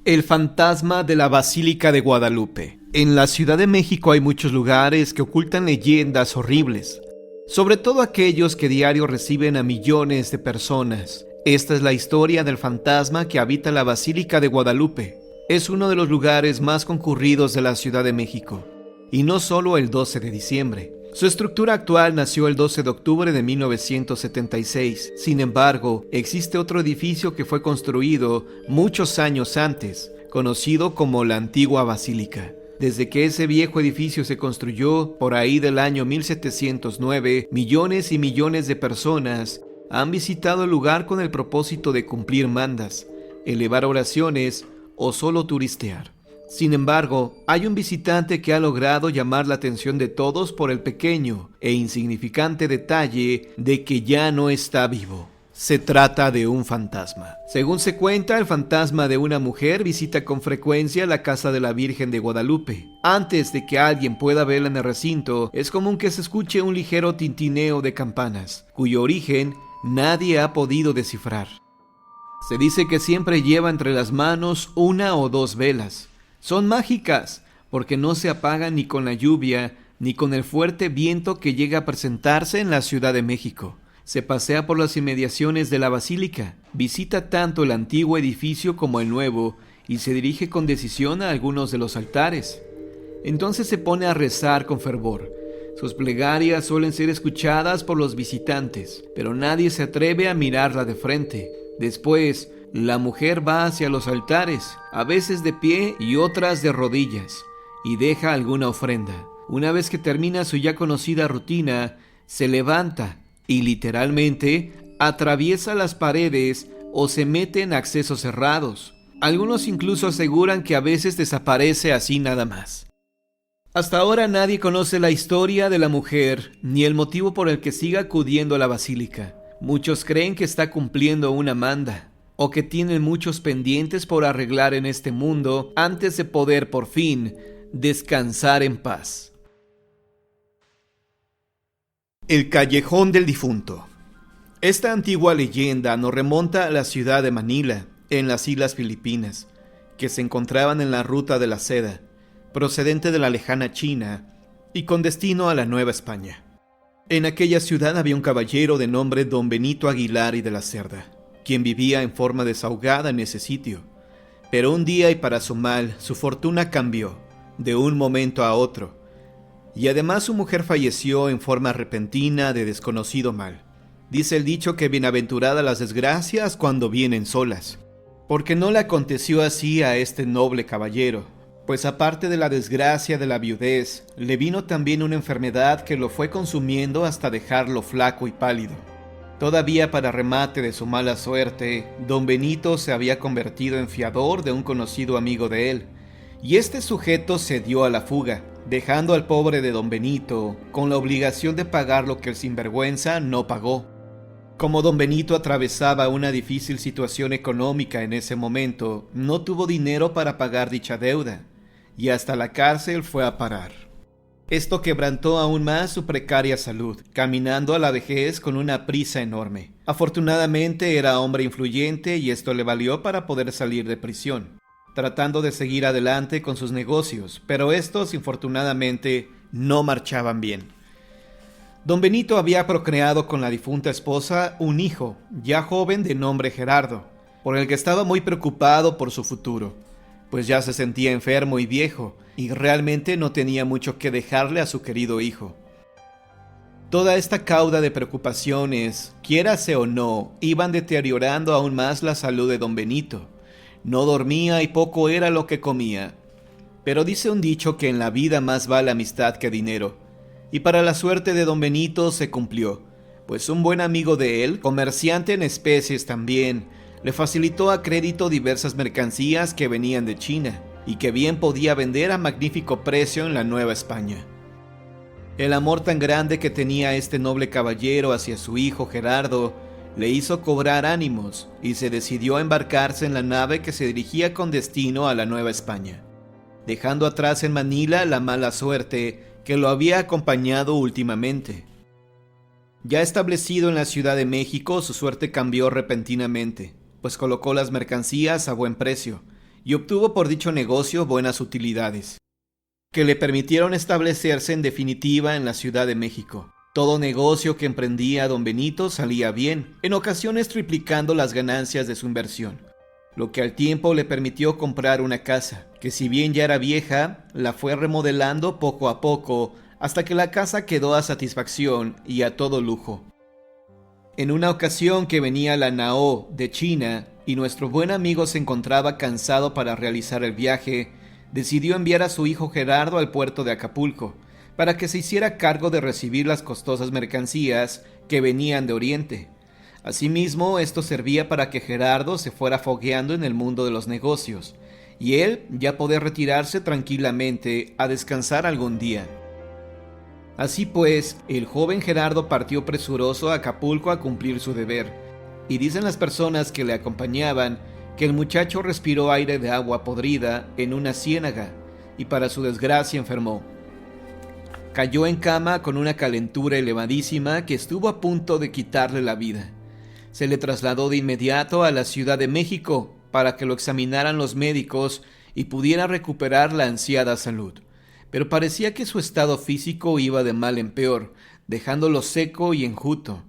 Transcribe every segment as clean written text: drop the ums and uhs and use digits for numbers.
El fantasma de la Basílica de Guadalupe. En la Ciudad de México hay muchos lugares que ocultan leyendas horribles, sobre todo aquellos que diario reciben a millones de personas. Esta es la historia del fantasma que habita la Basílica de Guadalupe. Es uno de los lugares más concurridos de la Ciudad de México, y no solo el 12 de diciembre. Su estructura actual nació el 12 de octubre de 1976. Sin embargo, existe otro edificio que fue construido muchos años antes, conocido como la Antigua Basílica. Desde que ese viejo edificio se construyó, por ahí del año 1709, millones y millones de personas han visitado el lugar con el propósito de cumplir mandas, elevar oraciones o solo turistear. Sin embargo, hay un visitante que ha logrado llamar la atención de todos por el pequeño e insignificante detalle de que ya no está vivo. Se trata de un fantasma. Según se cuenta, el fantasma de una mujer visita con frecuencia la casa de la Virgen de Guadalupe. Antes de que alguien pueda verla en el recinto, es común que se escuche un ligero tintineo de campanas, cuyo origen nadie ha podido descifrar. Se dice que siempre lleva entre las manos una o dos velas. Son mágicas, porque no se apagan ni con la lluvia, ni con el fuerte viento que llega a presentarse en la Ciudad de México. Se pasea por las inmediaciones de la basílica, visita tanto el antiguo edificio como el nuevo, y se dirige con decisión a algunos de los altares. Entonces se pone a rezar con fervor. Sus plegarias suelen ser escuchadas por los visitantes, pero nadie se atreve a mirarla de frente. Después, la mujer va hacia los altares, a veces de pie y otras de rodillas, y deja alguna ofrenda. Una vez que termina su ya conocida rutina, se levanta y literalmente atraviesa las paredes o se mete en accesos cerrados. Algunos incluso aseguran que a veces desaparece así nada más. Hasta ahora nadie conoce la historia de la mujer ni el motivo por el que siga acudiendo a la basílica. Muchos creen que está cumpliendo una manda, o que tienen muchos pendientes por arreglar en este mundo antes de poder por fin descansar en paz. El Callejón del Difunto. Esta antigua leyenda nos remonta a la ciudad de Manila, en las Islas Filipinas, que se encontraban en la ruta de la seda, procedente de la lejana China y con destino a la Nueva España. En aquella ciudad había un caballero de nombre Don Benito Aguilar y de la Cerda, quien vivía en forma desahogada en ese sitio. Pero un día y para su mal, su fortuna cambió, de un momento a otro, y además su mujer falleció en forma repentina de desconocido mal. Dice el dicho que bienaventuradas las desgracias cuando vienen solas, porque no le aconteció así a este noble caballero, pues aparte de la desgracia de la viudez, le vino también una enfermedad que lo fue consumiendo hasta dejarlo flaco y pálido. Todavía para remate de su mala suerte, don Benito se había convertido en fiador de un conocido amigo de él, y este sujeto se dio a la fuga, dejando al pobre de don Benito con la obligación de pagar lo que el sinvergüenza no pagó. Como don Benito atravesaba una difícil situación económica en ese momento, no tuvo dinero para pagar dicha deuda, y hasta la cárcel fue a parar. Esto quebrantó aún más su precaria salud, caminando a la vejez con una prisa enorme. Afortunadamente era hombre influyente y esto le valió para poder salir de prisión, tratando de seguir adelante con sus negocios, pero estos infortunadamente no marchaban bien. Don Benito había procreado con la difunta esposa un hijo, ya joven de nombre Gerardo, por el que estaba muy preocupado por su futuro, pues ya se sentía enfermo y viejo, y realmente no tenía mucho que dejarle a su querido hijo. Toda esta cauda de preocupaciones, quiérase o no, iban deteriorando aún más la salud de don Benito. No dormía y poco era lo que comía. Pero dice un dicho que en la vida más vale amistad que dinero, y para la suerte de don Benito se cumplió, pues un buen amigo de él, comerciante en especies también, le facilitó a crédito diversas mercancías que venían de China y que bien podía vender a magnífico precio en la Nueva España. El amor tan grande que tenía este noble caballero hacia su hijo Gerardo le hizo cobrar ánimos y se decidió a embarcarse en la nave que se dirigía con destino a la Nueva España, dejando atrás en Manila la mala suerte que lo había acompañado últimamente. Ya establecido en la Ciudad de México, su suerte cambió repentinamente, pues colocó las mercancías a buen precio y obtuvo por dicho negocio buenas utilidades, que le permitieron establecerse en definitiva en la Ciudad de México. Todo negocio que emprendía don Benito salía bien, en ocasiones triplicando las ganancias de su inversión, lo que al tiempo le permitió comprar una casa, que si bien ya era vieja, la fue remodelando poco a poco, hasta que la casa quedó a satisfacción y a todo lujo. En una ocasión que venía la Nao de China y nuestro buen amigo se encontraba cansado para realizar el viaje, decidió enviar a su hijo Gerardo al puerto de Acapulco, para que se hiciera cargo de recibir las costosas mercancías que venían de Oriente. Asimismo, esto servía para que Gerardo se fuera fogueando en el mundo de los negocios, y él ya poder retirarse tranquilamente a descansar algún día. Así pues, el joven Gerardo partió presuroso a Acapulco a cumplir su deber, y dicen las personas que le acompañaban que el muchacho respiró aire de agua podrida en una ciénaga, y para su desgracia enfermó. Cayó en cama con una calentura elevadísima que estuvo a punto de quitarle la vida. Se le trasladó de inmediato a la Ciudad de México para que lo examinaran los médicos y pudiera recuperar la ansiada salud. Pero parecía que su estado físico iba de mal en peor, dejándolo seco y enjuto.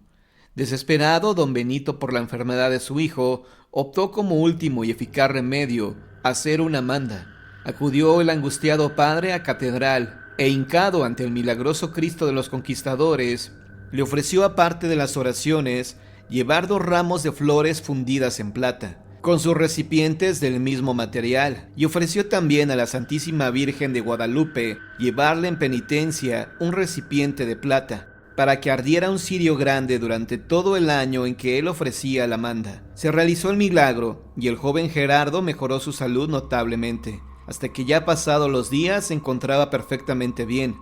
Desesperado, don Benito por la enfermedad de su hijo, optó como último y eficaz remedio a hacer una manda. Acudió el angustiado padre a catedral e hincado ante el milagroso Cristo de los Conquistadores, le ofreció aparte de las oraciones llevar 2 ramos de flores fundidas en plata, con sus recipientes del mismo material, y ofreció también a la Santísima Virgen de Guadalupe llevarle en penitencia un recipiente de plata, para que ardiera un cirio grande durante todo el año en que él ofrecía la manda. Se realizó el milagro, y el joven Gerardo mejoró su salud notablemente, hasta que ya pasados los días se encontraba perfectamente bien,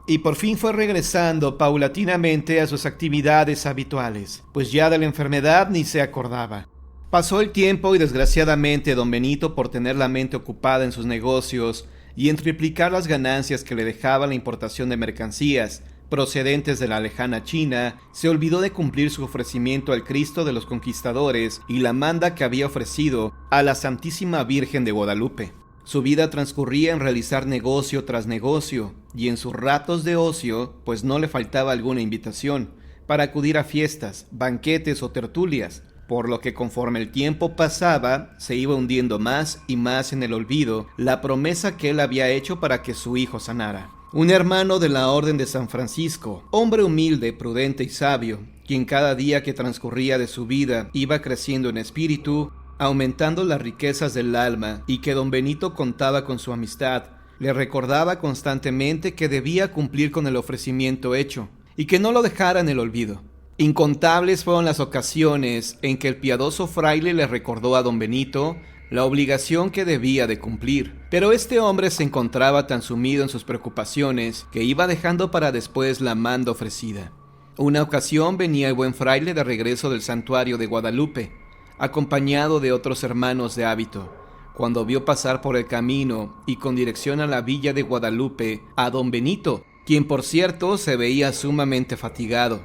y por fin fue regresando paulatinamente a sus actividades habituales, pues ya de la enfermedad ni se acordaba. Pasó el tiempo y desgraciadamente don Benito, por tener la mente ocupada en sus negocios y en triplicar las ganancias que le dejaba la importación de mercancías procedentes de la lejana China, se olvidó de cumplir su ofrecimiento al Cristo de los Conquistadores y la manda que había ofrecido a la Santísima Virgen de Guadalupe. Su vida transcurría en realizar negocio tras negocio, y en sus ratos de ocio, pues no le faltaba alguna invitación, para acudir a fiestas, banquetes o tertulias, por lo que conforme el tiempo pasaba, se iba hundiendo más y más en el olvido la promesa que él había hecho para que su hijo sanara. Un hermano de la Orden de San Francisco, hombre humilde, prudente y sabio, quien cada día que transcurría de su vida iba creciendo en espíritu, aumentando las riquezas del alma, y que don Benito contaba con su amistad, le recordaba constantemente que debía cumplir con el ofrecimiento hecho, y que no lo dejara en el olvido. Incontables fueron las ocasiones en que el piadoso fraile le recordó a don Benito la obligación que debía de cumplir, pero este hombre se encontraba tan sumido en sus preocupaciones que iba dejando para después la manda ofrecida. Una ocasión venía el buen fraile de regreso del santuario de Guadalupe, acompañado de otros hermanos de hábito, cuando vio pasar por el camino y con dirección a la villa de Guadalupe a don Benito, quien por cierto se veía sumamente fatigado,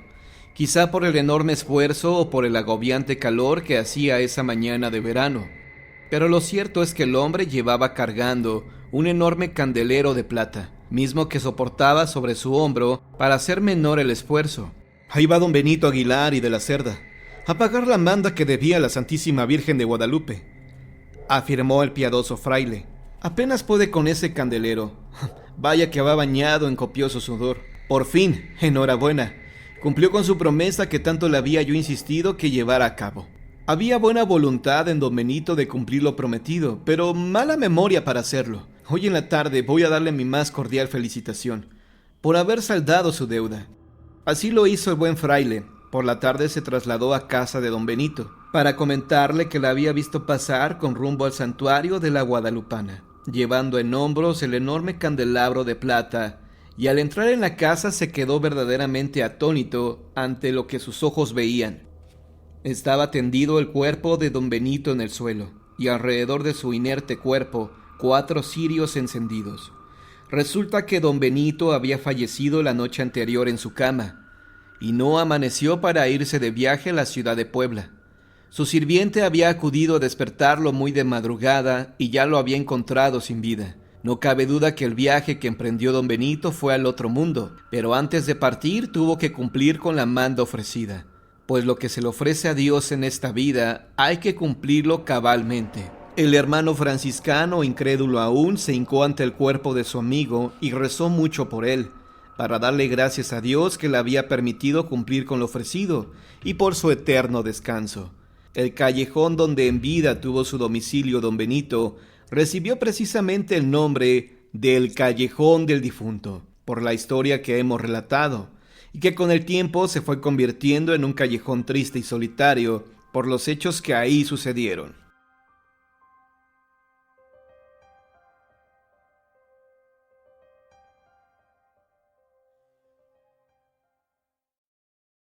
quizá por el enorme esfuerzo o por el agobiante calor que hacía esa mañana de verano. Pero lo cierto es que el hombre llevaba cargando un enorme candelero de plata, mismo que soportaba sobre su hombro para hacer menor el esfuerzo. Ahí va don Benito Aguilar y de la Cerda, a pagar la manda que debía a la Santísima Virgen de Guadalupe, afirmó el piadoso fraile. Apenas puede con ese candelero. Vaya que va bañado en copioso sudor. Por fin, enhorabuena. Cumplió con su promesa que tanto le había yo insistido que llevara a cabo. Había buena voluntad en don Benito de cumplir lo prometido, pero mala memoria para hacerlo. Hoy en la tarde voy a darle mi más cordial felicitación por haber saldado su deuda. Así lo hizo el buen fraile. Por la tarde se trasladó a casa de don Benito, para comentarle que la había visto pasar con rumbo al santuario de la Guadalupana, llevando en hombros el enorme candelabro de plata, y al entrar en la casa se quedó verdaderamente atónito ante lo que sus ojos veían. Estaba tendido el cuerpo de don Benito en el suelo, y alrededor de su inerte cuerpo 4 cirios encendidos. Resulta que don Benito había fallecido la noche anterior en su cama, y no amaneció para irse de viaje a la ciudad de Puebla. Su sirviente había acudido a despertarlo muy de madrugada y ya lo había encontrado sin vida. No cabe duda que el viaje que emprendió don Benito fue al otro mundo, pero antes de partir tuvo que cumplir con la manda ofrecida, pues lo que se le ofrece a Dios en esta vida hay que cumplirlo cabalmente. El hermano franciscano, incrédulo aún, se hincó ante el cuerpo de su amigo y rezó mucho por él, para darle gracias a Dios que le había permitido cumplir con lo ofrecido y por su eterno descanso. El callejón donde en vida tuvo su domicilio don Benito recibió precisamente el nombre del Callejón del Difunto, por la historia que hemos relatado, y que con el tiempo se fue convirtiendo en un callejón triste y solitario por los hechos que ahí sucedieron.